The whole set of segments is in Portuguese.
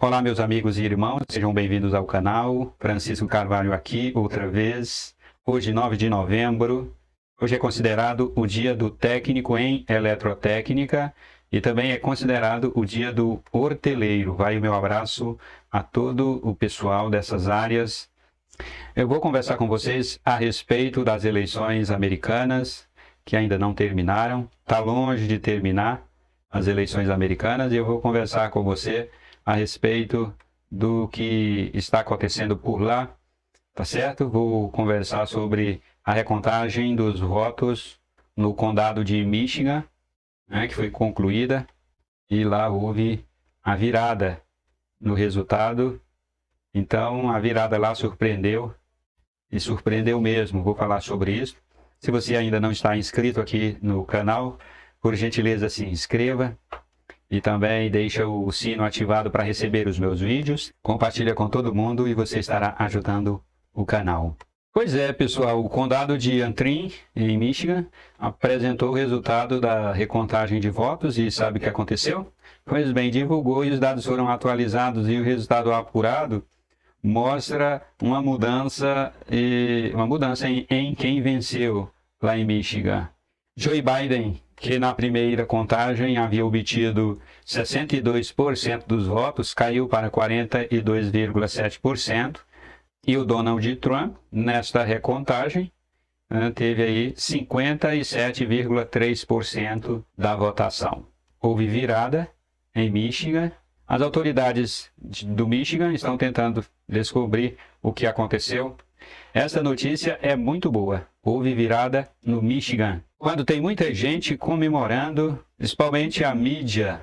Olá, meus amigos e irmãos, sejam bem-vindos ao canal. Francisco Carvalho aqui, outra vez. Hoje, 9 de novembro. Hoje é considerado o dia do técnico em eletrotécnica e também é considerado o dia do horteleiro. Vai o meu abraço a todo o pessoal dessas áreas. Eu vou conversar com vocês a respeito das eleições americanas, que ainda não terminaram. Está longe de terminar as eleições americanas e eu vou conversar com você a respeito do que está acontecendo por lá, tá certo? Vou conversar sobre a recontagem dos votos no condado de Michigan, né, que foi concluída, e lá houve a virada no resultado. Então, a virada lá surpreendeu, e surpreendeu mesmo. Vou falar sobre isso. Se você ainda não está inscrito aqui no canal, por gentileza se inscreva. E também deixa o sino ativado para receber os meus vídeos. Compartilha com todo mundo e você estará ajudando o canal. Pois é, pessoal, o condado de Antrim, em Michigan, apresentou o resultado da recontagem de votos e sabe o que aconteceu? Pois bem, divulgou e os dados foram atualizados e o resultado apurado mostra uma mudança em quem venceu lá em Michigan. Joe Biden, que na primeira contagem havia obtido 62% dos votos, caiu para 42,7%. E o Donald Trump, nesta recontagem, teve aí 57,3% da votação. Houve virada em Michigan. As autoridades do Michigan estão tentando descobrir o que aconteceu. Essa notícia é muito boa. Houve virada no Michigan. Quando tem muita gente comemorando, principalmente a mídia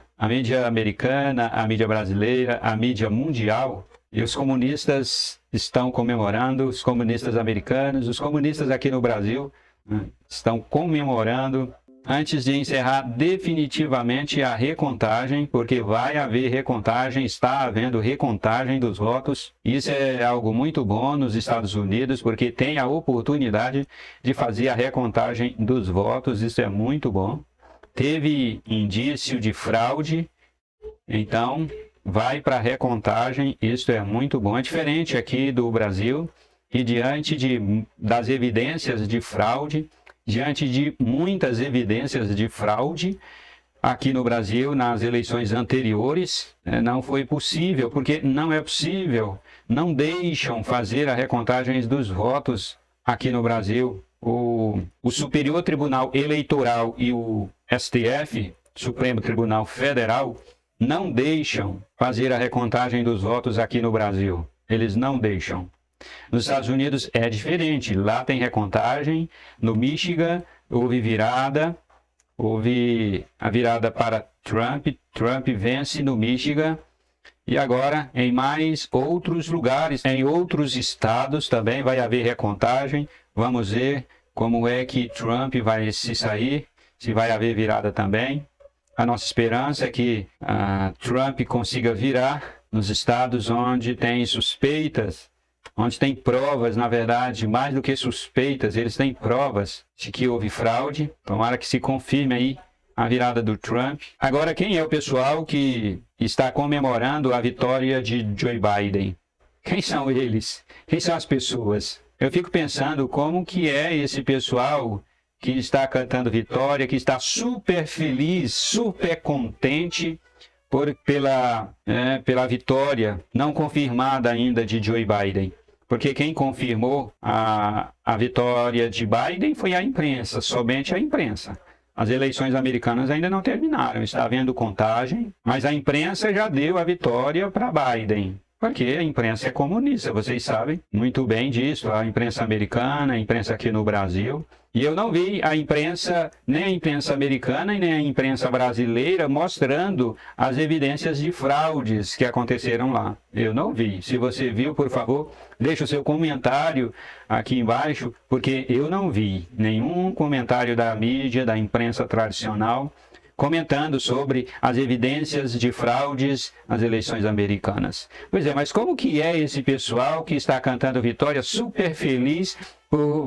americana, a mídia brasileira, a mídia mundial, e os comunistas estão comemorando, os comunistas americanos, os comunistas aqui no Brasil estão comemorando antes de encerrar definitivamente a recontagem, porque vai haver recontagem, está havendo recontagem dos votos. Isso é algo muito bom nos Estados Unidos, porque tem a oportunidade de fazer a recontagem dos votos, isso é muito bom. Teve indício de fraude, então vai para a recontagem, isso é muito bom. É diferente aqui do Brasil, e diante das evidências de fraude, diante de muitas evidências de fraude, aqui no Brasil, nas eleições anteriores, não foi possível, porque não é possível, não deixam fazer a recontagem dos votos aqui no Brasil. O Superior Tribunal Eleitoral e o STF, Supremo Tribunal Federal, não deixam fazer a recontagem dos votos aqui no Brasil. Eles não deixam. Nos Estados Unidos é diferente, lá tem recontagem. No Michigan houve virada, houve a virada para Trump, Trump vence no Michigan, e agora em mais outros lugares, em outros estados também vai haver recontagem. Vamos ver como é que Trump vai se sair, se vai haver virada também. A nossa esperança é que Trump consiga virar nos estados onde tem suspeitas, onde tem provas, na verdade, mais do que suspeitas, eles têm provas de que houve fraude. Tomara que se confirme aí a virada do Trump. Agora, quem é o pessoal que está comemorando a vitória de Joe Biden? Quem são eles? Quem são as pessoas? Eu fico pensando como que é esse pessoal que está cantando vitória, que está super feliz, super contente pela vitória não confirmada ainda de Joe Biden. Porque quem confirmou a vitória de Biden foi a imprensa, somente a imprensa. As eleições americanas ainda não terminaram, está havendo contagem, mas a imprensa já deu a vitória para Biden. Porque a imprensa é comunista, vocês sabem muito bem disso, a imprensa americana, a imprensa aqui no Brasil. E eu não vi a imprensa, nem a imprensa americana e nem a imprensa brasileira mostrando as evidências de fraudes que aconteceram lá. Eu não vi. Se você viu, por favor, deixe o seu comentário aqui embaixo, porque eu não vi nenhum comentário da mídia, da imprensa tradicional, comentando sobre as evidências de fraudes nas eleições americanas. Pois é, mas como que é esse pessoal que está cantando vitória super feliz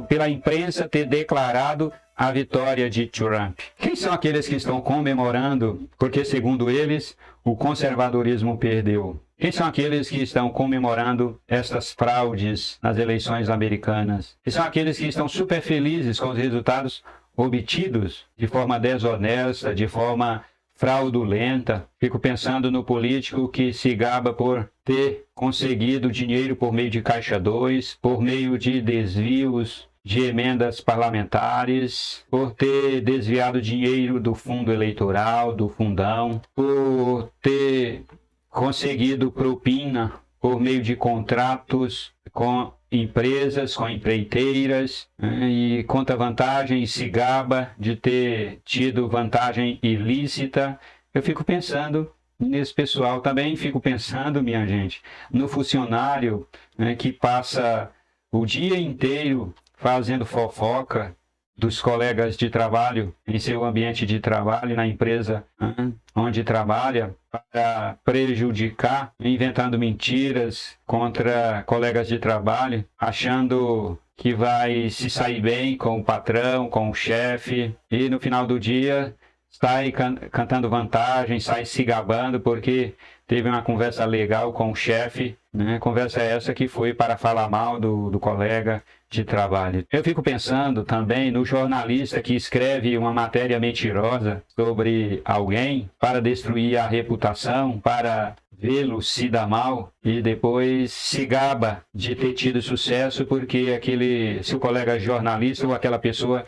pela imprensa ter declarado a vitória de Trump? Quem são aqueles que estão comemorando porque, segundo eles, o conservadorismo perdeu? Quem são aqueles que estão comemorando estas fraudes nas eleições americanas? Quem são aqueles que estão super felizes com os resultados obtidos de forma desonesta, de forma fraudulenta? Fico pensando no político que se gaba por ter conseguido dinheiro por meio de Caixa 2, por meio de desvios de emendas parlamentares, por ter desviado dinheiro do fundo eleitoral, do fundão, por ter conseguido propina por meio de contratos com empresas, com empreiteiras, e conta vantagem e se gaba de ter tido vantagem ilícita. Eu fico pensando nesse pessoal também, fico pensando, minha gente, no funcionário, que passa o dia inteiro fazendo fofoca dos colegas de trabalho em seu ambiente de trabalho, na empresa onde trabalha, para prejudicar, inventando mentiras contra colegas de trabalho, achando que vai se sair bem com o patrão, com o chefe, e no final do dia sai cantando vantagem, sai se gabando porque teve uma conversa legal com o chefe, Conversa essa que foi para falar mal do colega de trabalho. Eu fico pensando também no jornalista que escreve uma matéria mentirosa sobre alguém para destruir a reputação, para vê-lo se dar mal e depois se gaba de ter tido sucesso porque seu colega jornalista ou aquela pessoa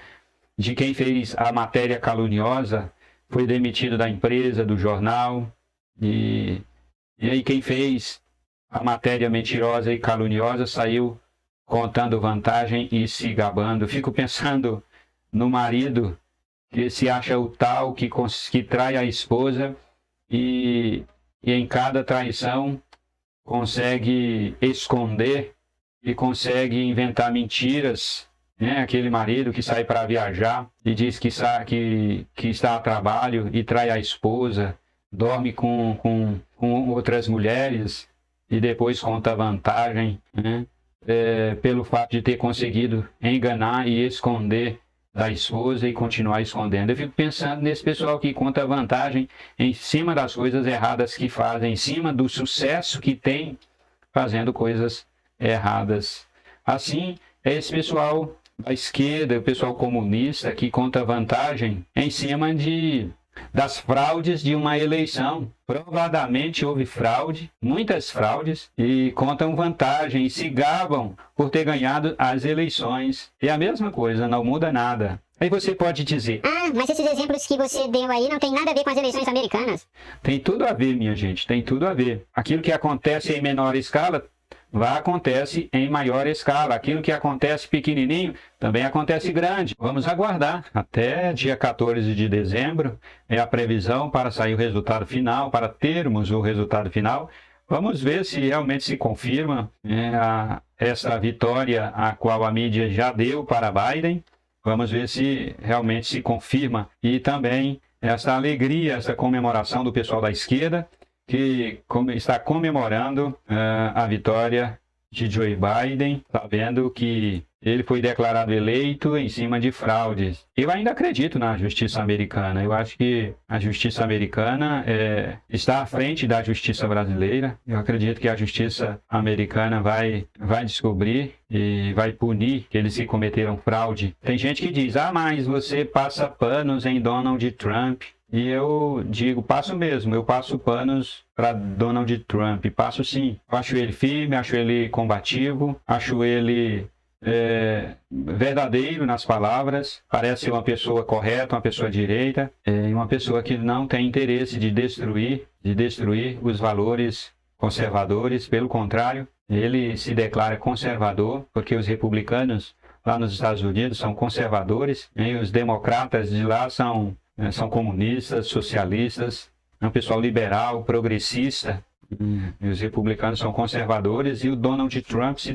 de quem fez a matéria caluniosa foi demitido da empresa, do jornal, e aí quem fez a matéria mentirosa e caluniosa saiu contando vantagem e se gabando. Fico pensando no marido que se acha o tal que trai a esposa e em cada traição consegue esconder e consegue inventar mentiras. Aquele marido que sai para viajar e diz que está a trabalho e trai a esposa, dorme com outras mulheres e depois conta vantagem, pelo fato de ter conseguido enganar e esconder da esposa e continuar escondendo. Eu fico pensando nesse pessoal que conta vantagem em cima das coisas erradas que fazem, em cima do sucesso que tem fazendo coisas erradas. Assim, é esse pessoal da esquerda, o pessoal comunista que conta vantagem em cima das fraudes de uma eleição. Provadamente houve fraude, muitas fraudes, e contam vantagem e se gabam por ter ganhado as eleições. E a mesma coisa, não muda nada. Aí você pode dizer: mas esses exemplos que você deu aí não tem nada a ver com as eleições americanas. Tem tudo a ver, minha gente, tem tudo a ver. Aquilo que acontece em menor escala acontece em maior escala. Aquilo que acontece pequenininho também acontece grande. Vamos aguardar. Até dia 14 de dezembro é a previsão para sair o resultado final, para termos o resultado final. Vamos ver se realmente se confirma essa vitória a qual a mídia já deu para Biden. Vamos ver se realmente se confirma. E também essa alegria, essa comemoração do pessoal da esquerda, que está comemorando a vitória de Joe Biden, sabendo que ele foi declarado eleito em cima de fraudes. Eu ainda acredito na justiça americana. Eu acho que a justiça americana está à frente da justiça brasileira. Eu acredito que a justiça americana vai descobrir e vai punir aqueles que cometeram fraude. Tem gente que diz: mas você passa panos em Donald Trump. E eu digo, passo mesmo, eu passo panos para Donald Trump, passo sim. Eu acho ele firme, acho ele combativo, acho ele verdadeiro nas palavras, parece ser uma pessoa correta, uma pessoa direita, e uma pessoa que não tem interesse de destruir os valores conservadores. Pelo contrário, ele se declara conservador, porque os republicanos lá nos Estados Unidos são conservadores, e os democratas de lá são comunistas, socialistas, é um pessoal liberal, progressista, e os republicanos são conservadores, e o Donald Trump se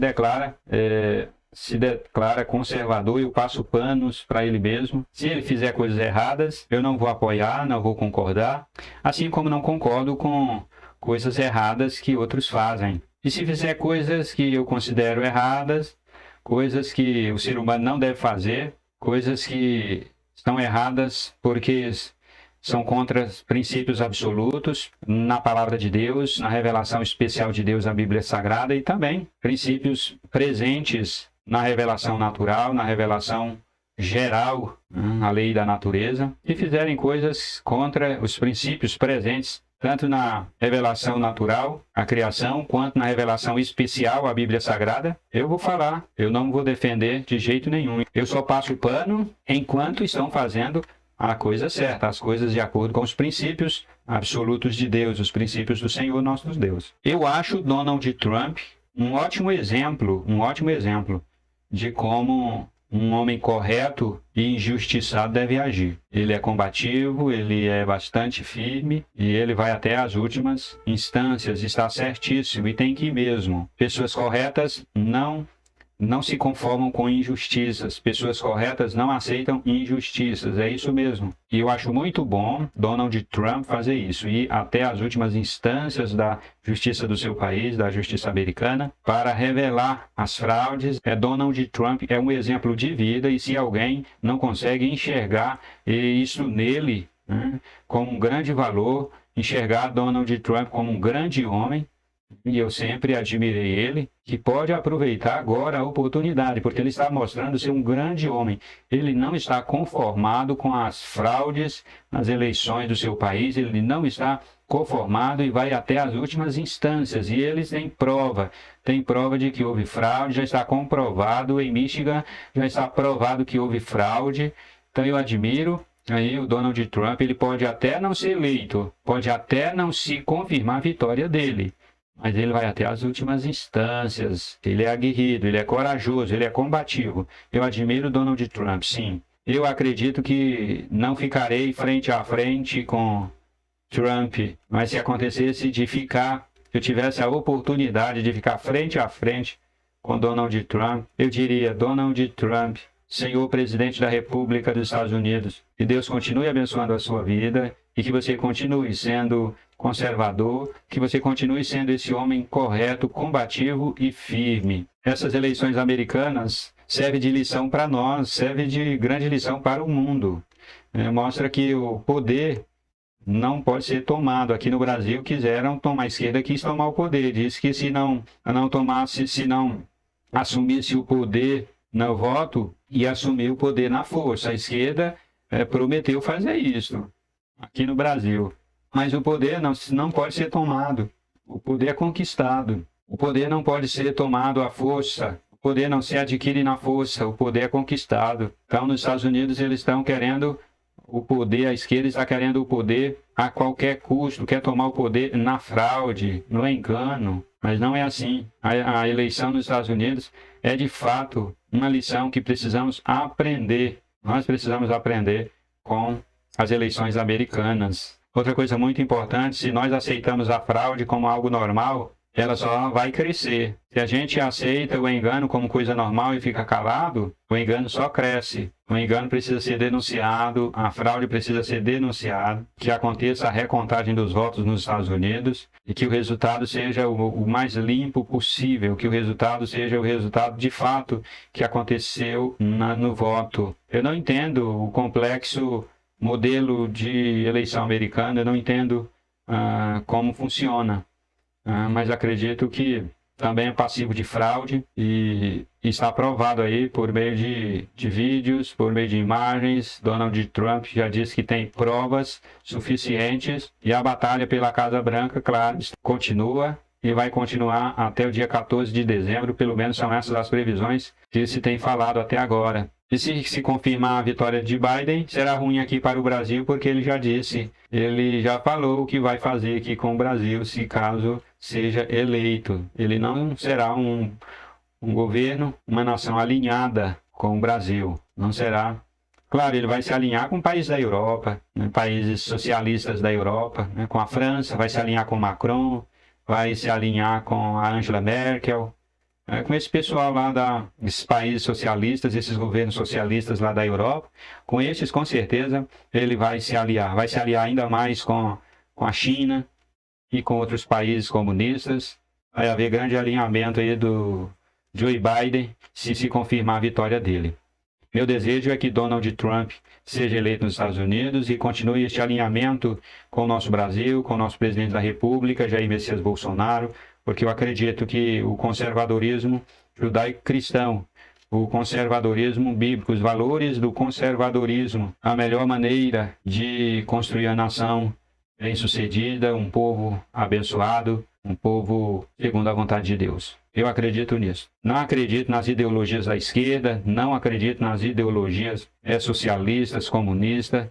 declara conservador, e eu passo panos para ele mesmo. Se ele fizer coisas erradas, eu não vou apoiar, não vou concordar, assim como não concordo com coisas erradas que outros fazem. E se fizer coisas que eu considero erradas, coisas que o ser humano não deve fazer, coisas que estão erradas porque são contra princípios absolutos na palavra de Deus, na revelação especial de Deus na Bíblia Sagrada e também princípios presentes na revelação natural, na revelação geral, a lei da natureza, e fizerem coisas contra os princípios presentes tanto na revelação natural, a criação, quanto na revelação especial, a Bíblia Sagrada. Eu vou falar, eu não vou defender de jeito nenhum. Eu só passo o pano enquanto estão fazendo a coisa certa, as coisas de acordo com os princípios absolutos de Deus, os princípios do Senhor nosso Deus. Eu acho Donald Trump um ótimo exemplo de como um homem correto e injustiçado deve agir. Ele é combativo, ele é bastante firme e ele vai até as últimas instâncias, está certíssimo e tem que ir mesmo. Pessoas corretas não se conformam com injustiças. Pessoas corretas não aceitam injustiças. É isso mesmo. E eu acho muito bom Donald Trump fazer isso. Ir até as últimas instâncias da justiça do seu país, da justiça americana, para revelar as fraudes. Donald Trump é um exemplo de vida e se alguém não consegue enxergar isso nele, né, como um grande valor, enxergar Donald Trump como um grande homem, e eu sempre admirei ele, que pode aproveitar agora a oportunidade, porque ele está mostrando ser um grande homem. Ele não está conformado com as fraudes nas eleições do seu país, ele não está conformado e vai até as últimas instâncias. E eles têm prova de que houve fraude, já está comprovado em Michigan, já está provado que houve fraude. Então eu admiro. Aí o Donald Trump, ele pode até não ser eleito, pode até não se confirmar a vitória dele, mas ele vai até as últimas instâncias. Ele é aguerrido, ele é corajoso, ele é combativo. Eu admiro Donald Trump, sim. Eu acredito que não ficarei frente a frente com Trump, mas se acontecesse de ficar, se eu tivesse a oportunidade de ficar frente a frente com Donald Trump, eu diria: Donald Trump, Senhor Presidente da República dos Estados Unidos, que Deus continue abençoando a sua vida e que você continue sendo conservador, que você continue sendo esse homem correto, combativo e firme. Essas eleições americanas servem de lição para nós, servem de grande lição para o mundo. Mostra que o poder não pode ser tomado. Aqui no Brasil quiseram tomar, a esquerda quis tomar o poder, disse que se não assumisse o poder no voto, ia assumir o poder na força. A esquerda prometeu fazer isso aqui no Brasil. Mas o poder não pode ser tomado. O poder é conquistado. O poder não pode ser tomado à força. O poder não se adquire na força. O poder é conquistado. Então, nos Estados Unidos, eles estão querendo o poder, a esquerda está querendo o poder a qualquer custo, quer tomar o poder na fraude, no engano. Mas não é assim. A eleição nos Estados Unidos é, de fato, uma lição que precisamos aprender. Nós precisamos aprender com as eleições americanas. Outra coisa muito importante: se nós aceitamos a fraude como algo normal, ela só vai crescer. Se a gente aceita o engano como coisa normal e fica calado, o engano só cresce. O engano precisa ser denunciado, a fraude precisa ser denunciada, que aconteça a recontagem dos votos nos Estados Unidos e que o resultado seja o mais limpo possível, que o resultado seja o resultado de fato que aconteceu no voto. Eu não entendo o complexo modelo de eleição americana, eu não entendo como funciona, mas acredito que também é passivo de fraude e está provado aí por meio de vídeos, por meio de imagens. Donald Trump já disse que tem provas suficientes e a batalha pela Casa Branca, claro, continua e vai continuar até o dia 14 de dezembro, pelo menos são essas as previsões que se tem falado até agora. E se confirmar a vitória de Biden, será ruim aqui para o Brasil, porque ele já disse, ele já falou o que vai fazer aqui com o Brasil, se caso seja eleito. Ele não será um governo, uma nação alinhada com o Brasil. Não será. Claro, ele vai se alinhar com países da Europa, né, países socialistas da Europa, né, com a França, vai se alinhar com Macron, vai se alinhar com a Angela Merkel, com esse pessoal lá desses países socialistas, esses governos socialistas lá da Europa. Com esses, com certeza, ele vai se aliar ainda mais com a China e com outros países comunistas. Vai haver grande alinhamento aí do Joe Biden se confirmar a vitória dele. Meu desejo é que Donald Trump seja eleito nos Estados Unidos e continue este alinhamento com o nosso Brasil, com o nosso presidente da República, Jair Messias Bolsonaro, porque eu acredito que o conservadorismo judaico-cristão, o conservadorismo bíblico, os valores do conservadorismo, a melhor maneira de construir a nação bem-sucedida, um povo abençoado, um povo segundo a vontade de Deus. Eu acredito nisso. Não acredito nas ideologias da esquerda, não acredito nas ideologias socialistas, comunistas.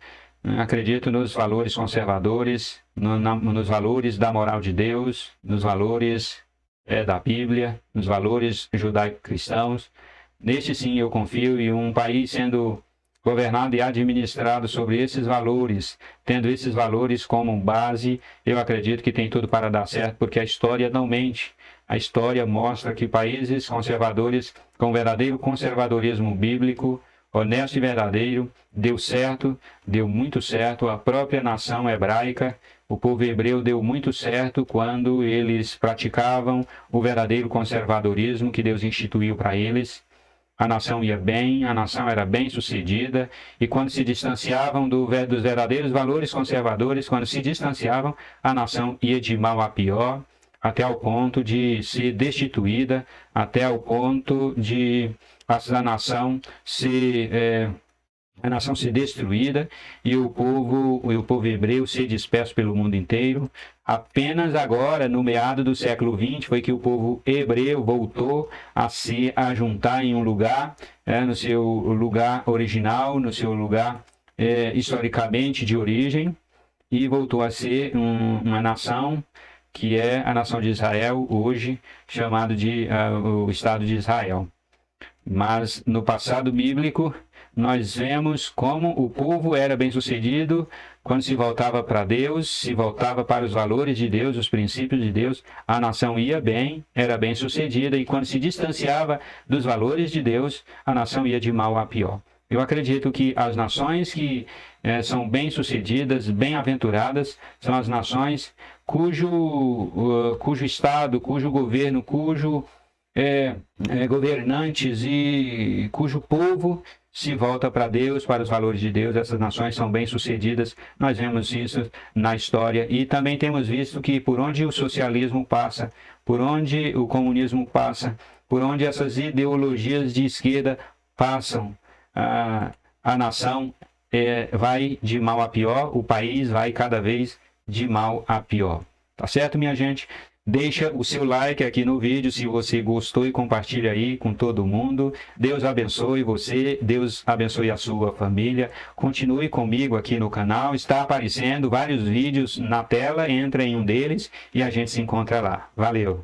Acredito nos valores conservadores, nos valores da moral de Deus, nos valores da Bíblia, nos valores judaico-cristãos. Neste sim eu confio, e um país sendo governado e administrado sobre esses valores, tendo esses valores como base, eu acredito que tem tudo para dar certo, porque a história não mente. A história mostra que países conservadores, com verdadeiro conservadorismo bíblico, honesto e verdadeiro, deu certo, deu muito certo. A própria nação hebraica, o povo hebreu deu muito certo quando eles praticavam o verdadeiro conservadorismo que Deus instituiu para eles. A nação ia bem, a nação era bem sucedida, e quando se distanciavam dos verdadeiros valores conservadores, quando se distanciavam, a nação ia de mal a pior, até o ponto de ser destituída, até o ponto de a nação ser destruída e o povo hebreu ser disperso pelo mundo inteiro. Apenas agora, no meado do século XX, foi que o povo hebreu voltou a juntar em um lugar, no seu lugar original, no seu lugar historicamente de origem, e voltou a ser uma nação que é a nação de Israel, hoje chamado de o Estado de Israel. Mas no passado bíblico, nós vemos como o povo era bem-sucedido quando se voltava para Deus, se voltava para os valores de Deus, os princípios de Deus. A nação ia bem, era bem-sucedida, e quando se distanciava dos valores de Deus, a nação ia de mal a pior. Eu acredito que as nações que são bem-sucedidas, bem-aventuradas, são as nações cujo Estado, cujo governo, cujo governantes e cujo povo se volta para Deus, para os valores de Deus. Essas nações são bem-sucedidas. Nós vemos isso na história, e também temos visto que por onde o socialismo passa, por onde o comunismo passa, por onde essas ideologias de esquerda passam, a nação vai de mal a pior, o país vai cada vez de mal a pior. Tá certo, minha gente? Deixa o seu like aqui no vídeo se você gostou e compartilha aí com todo mundo. Deus abençoe você, Deus abençoe a sua família. Continue comigo aqui no canal, está aparecendo vários vídeos na tela, entra em um deles e a gente se encontra lá. Valeu!